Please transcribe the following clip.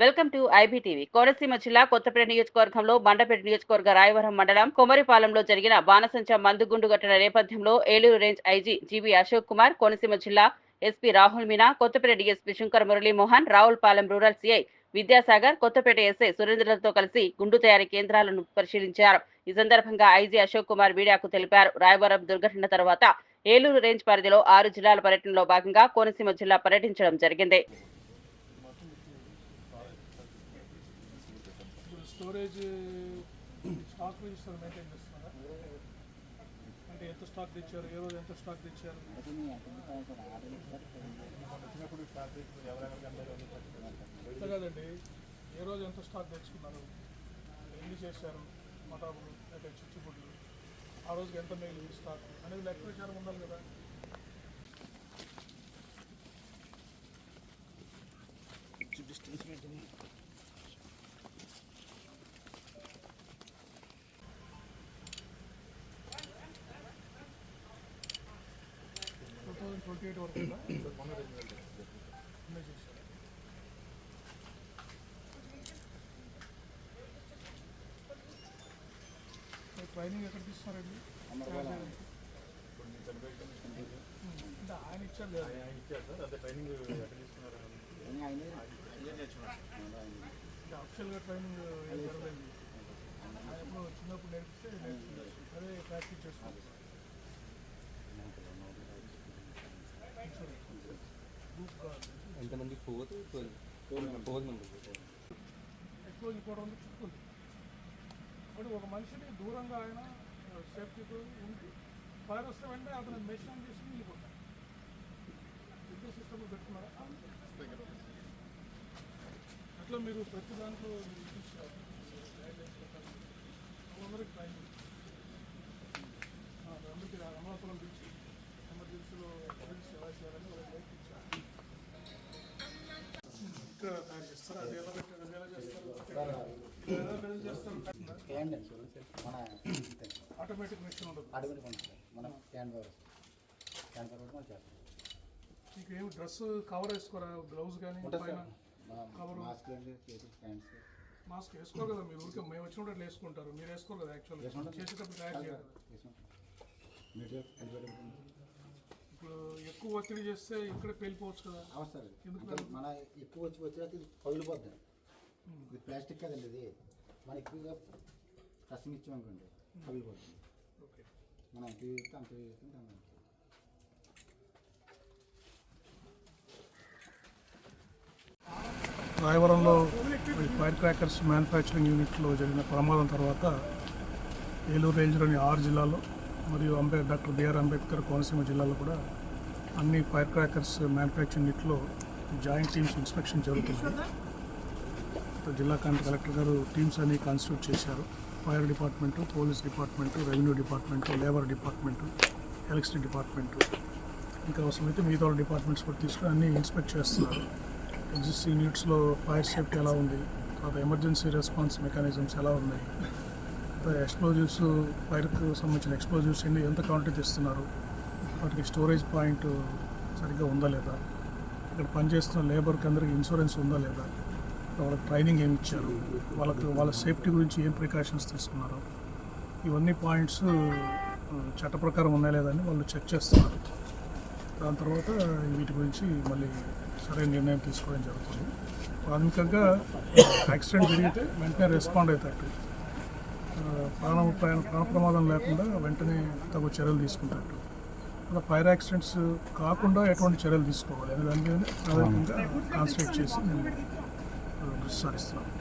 Welcome to IBTV. Konaseema జిల్లా కొత్తపేట నియోజకవర్గంలో మండపేట నియోజకవర్గ రాయవరం మండలం కొమరిపాలెంలో జరిగిన బాణసంచా మందుగుండు ఘటన నేపథ్యంలో Eluru range IG GV Ashok Kumar, Konaseema జిల్లా SP Rahul Meena, Kothapeta DSP Shankar Muralimohan, Ravulapalem rural CI Vidyasagar, Kothapeta SI సురేంద్రలతో కలిసి గుండు తయారీ కేంద్రాలను పరిశీలించారు. ఈ సందర్భంగా ఐజీ అశోక్ కుమార్ మీడియాకు తెలిపారు. రాయవరం దుర్ఘటన తర్వాత ఏలూరు రేంజ్ పరిధిలో 6 జిల్లాల పర్యటనలో భాగంగా కోనసీమ జిల్లా పర్యటించడం జరిగింది. స్టోరేజ్ స్టాక్ రిజిస్టర్ మెయింటైన్ చేస్తున్నారా? అంటే ఎంత స్టాక్ తెచ్చారు, ఏ రోజు ఎంత స్టాక్ తెచ్చారు? ఎంత కాదండి, ఏ రోజు ఎంత స్టాక్ తెచ్చుకున్నారు, ఎన్ని చేశారు, మటాబులు అంటే చిచ్చుబుడ్లు, ఆ రోజుకి ఎంత మిగిలింది స్టాక్ అనేది లెక్క విచారం ఉండాలి కదా. వరకు ట్రైనింగ్ ఎక్కడ తీస్తున్నారండి? అంటే ఆయన ఇచ్చారు కదా, అదే ట్రైనింగ్ ఎక్కడ తీసుకున్నారు? అఫిషియల్గా ట్రైనింగ్ ఏం జరగలేదు. ఆయన చిన్నప్పుడు నేర్పిస్తే అదే ప్రాక్టీస్ చేసుకోవాలి. ఎంతమంది? 4 మెంబర్స్. ఎక్కువ ఇంకోటి చుట్టుకుంది. ఇప్పుడు ఒక మనిషిని దూరంగా ఆయన సేఫ్టీతో ఉండి ఫైర్ వస్తే వెంటనే అతను మెషిన్ చేసి వెళ్ళిపోతాడు. విద్యుత్ సిస్టమ్ పెట్టుకున్నారా? అట్లా మీరు ప్రతి దాంట్లో అందరికి ట్రైనింగ్ అందరికీ అమలాపురం పిలిచి ఎమర్జెన్సీలో ఎమర్జెన్సీ ఎలా చేయాలని వాళ్ళకి లైట్ ఇచ్చారు. ఇక్కడ తయారు చేస్తారు. అది ఎలా పెట్టారు, అది ఎలా చేస్తారు, ఎలా బిల్డ్ చేస్తారు? ఆటోమేటిక్ మెషిన్ ఉండదు. మీకు ఏమి డ్రెస్ కవర్ వేసుకోరా? గ్లౌజ్ కానీ పైన కవర్ మాస్క్ వేసుకోరు కదా మీరు? ఊరికే మేము వచ్చినప్పుడు అట్లా వేసుకుంటారు, మీరు వేసుకోరు కదా? యాక్చువల్గా చేసేటప్పుడు తయారు చేయాలి. ఇప్పుడు ఎక్కువ ఒత్తిడి చేస్తే ఇక్కడ పేలిపోవచ్చు కదా? ఎందుకు మన ఎక్కువ వచ్చి పగిలిపోద్ది. ఇది ప్లాస్టిక్ కదండి, ఇది మన ఎక్కువగా రసం ఇచ్చామనుకోండి పగిలిపోతుంది. మనం ఎంత ఇస్తే అంత ఇస్తుంది. రాయవరంలో ఫైర్ క్రాకర్స్ మ్యానుఫ్యాక్చరింగ్ యూనిట్లో జరిగిన ప్రమాదం తర్వాత ఏలూరు రేంజ్లోని 6 జిల్లాల్లో మరియు డాక్టర్ బిఆర్ అంబేద్కర్ కోనసీమ జిల్లాలో కూడా అన్ని ఫైర్ క్రాకర్స్ మ్యానుఫ్యాక్చరింగ్ యూనిట్లో జాయింట్ టీమ్స్ ఇన్స్పెక్షన్ జరుగుతుంది. జిల్లా కలెక్టర్ గారు టీమ్స్ అన్ని కాన్స్టిట్యూట్ చేశారు. Fire department, police department, revenue department, labour department, electricity department, ఇంకా అవసరమైతే మిగతా డిపార్ట్మెంట్స్ కూడా తీసుకుని అన్నీ ఇన్స్పెక్ట్ చేస్తున్నారు. ఎగ్జిస్టింగ్ యూనిట్స్లో ఫైర్ సేఫ్టీ ఎలా ఉంది, తర్వాత ఎమర్జెన్సీ రెస్పాన్స్ మెకానిజమ్స్ ఎలా ఉన్నాయి, ఎక్స్ప్లోజివ్స్, ఫైర్కు సంబంధించిన ఎక్స్ప్లోజివ్స్ ఎంత క్వాంటిటీ ఇస్తున్నారు, వాటికి స్టోరేజ్ పాయింట్ సరిగ్గా ఉందా లేదా, ఇక్కడ పనిచేస్తున్న లేబర్కి అందరికీ ఇన్సూరెన్స్ ఉందా లేదా, వాళ్ళకి ట్రైనింగ్ ఏమి ఇచ్చారు, వాళ్ళ సేఫ్టీ గురించి ఏం ప్రికాషన్స్ తీసుకున్నారు, ఇవన్నీ పాయింట్స్ చట్ట ప్రకారం ఉన్నాయా లేదని వాళ్ళు చెక్ చేస్తున్నారు. దాని తర్వాత వీటి గురించి మళ్ళీ సరైన నిర్ణయం తీసుకోవడం జరుగుతుంది. ప్రాథమికంగా యాక్సిడెంట్ జరిగితే వెంటనే రెస్పాండ్ అవుతారు, ప్రాణ ప్రమాదం లేకుండా వెంటనే తగు చర్యలు తీసుకుంటారు. అలా ఫైర్ యాక్సిడెంట్స్ కాకుండా ఎటువంటి చర్యలు తీసుకోవాలి అనే దాని మీద ప్రాథమికంగా కాన్సన్ట్రేట్ చేసి నేను దృష్టి సారిస్తున్నాను.